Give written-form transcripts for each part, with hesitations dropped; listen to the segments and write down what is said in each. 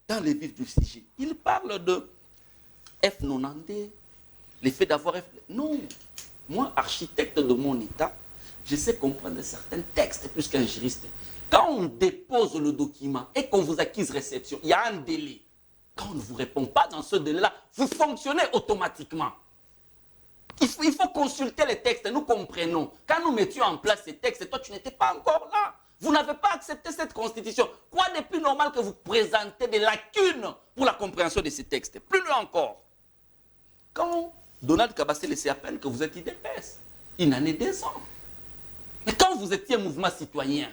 dans le vif du sujet. Il parle de F90, l'effet d'avoir F... Non, moi, architecte de mon État, je sais comprendre certains textes plus qu'un juriste. Quand on dépose le document et qu'on vous accuse réception, il y a un délai. Quand on ne vous répond pas dans ce délai-là, vous fonctionnez automatiquement. Il faut consulter les textes, nous comprenons. Quand nous mettions en place ces textes, toi, tu n'étais pas encore là. Vous n'avez pas accepté cette constitution. Quoi de plus normal que vous présentez des lacunes pour la compréhension de ces textes? Plus loin encore. Quand Donald Kabassé laissait à peine que vous êtes IDPS, il en est 2 ans. Mais quand vous étiez mouvement citoyen,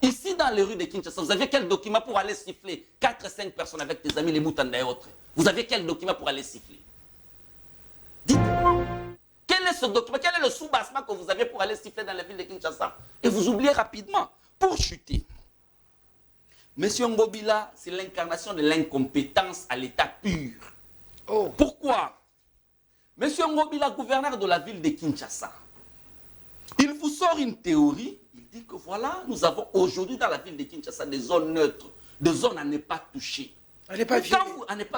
ici dans les rues de Kinshasa, vous aviez quel document pour aller siffler 4-5 personnes avec tes amis, les Moutanda et autres? Vous aviez quel document pour aller siffler? Dites-moi, quel est ce document? Quel est le sous-bassement que vous aviez pour aller siffler dans la ville de Kinshasa? Et vous oubliez rapidement, pour chuter. Monsieur Ngobila, c'est l'incarnation de l'incompétence à l'état pur. Oh. Pourquoi? Monsieur Ngobila, gouverneur de la ville de Kinshasa, il vous sort une théorie, il dit que voilà, nous avons aujourd'hui dans la ville de Kinshasa des zones neutres, des zones à ne pas toucher. À ne pas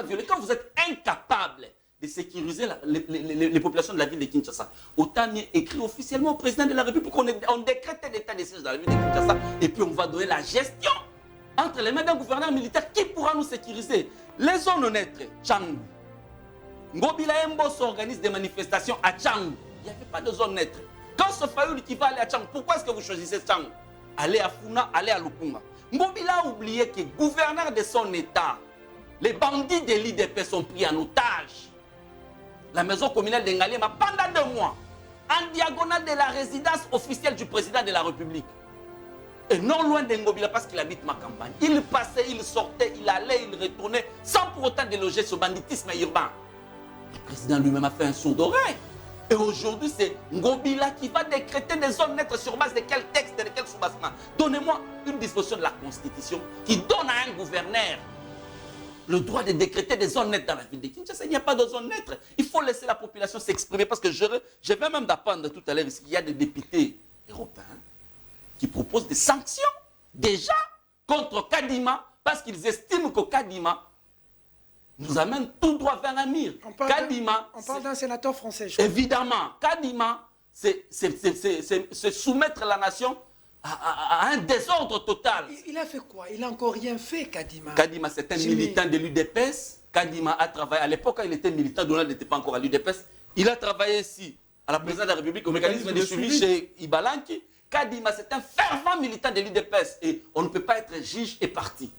violer. Quand vous êtes incapable de sécuriser les populations de la ville de Kinshasa, autant mieux écrire officiellement au président de la République qu'on décrète l'état de siège dans la ville de Kinshasa et puis on va donner la gestion entre les mains d'un gouverneur militaire qui pourra nous sécuriser. Les zones neutres, Tchangou. Ngobila Mbos organise des manifestations à Tchangou. Il n'y avait pas de zone neutre. Quand ce Fayoul qui va aller à Tchangou, pourquoi est-ce que vous choisissez Tchangou? Allez à Funa, allez à Lukunga. Ngobila a oublié que gouverneur de son État, les bandits de l'IDP sont pris en otage. La maison communale d'Engalema pendant 2 mois, en diagonale de la résidence officielle du président de la République. Et non loin d'Engobila parce qu'il habite ma campagne. Il passait, il sortait, il allait, il retournait, sans pour autant déloger ce banditisme urbain. Le président lui-même a fait un sourd d'oreille. Et aujourd'hui, c'est Ngobila qui va décréter des zones neutres sur base de quel texte et de quel sous-bassement. Donnez-moi une disposition de la Constitution qui donne à un gouverneur le droit de décréter des zones neutres dans la ville de Kinshasa. Il n'y a pas de zone neutre. Il faut laisser la population s'exprimer parce que je vais même d'apprendre tout à l'heure qu'il y a des députés européens qui proposent des sanctions déjà contre Kadima parce qu'ils estiment que Kadima nous amène tout droit vers un mur. On parle d'un sénateur français. Évidemment, Kadima, c'est soumettre la nation à un désordre total. Il a fait quoi? Il n'a encore rien fait, Kadima. Kadima, c'est un militant de l'UDPS. Kadima a travaillé, à l'époque, quand il était militant, Donald n'était pas encore à l'UDPS. Il a travaillé ici, à la présidence de la République, au mécanisme de suivi chez Ibalanki. Kadima, c'est un fervent militant de l'UDPS. Et on ne peut pas être juge et parti.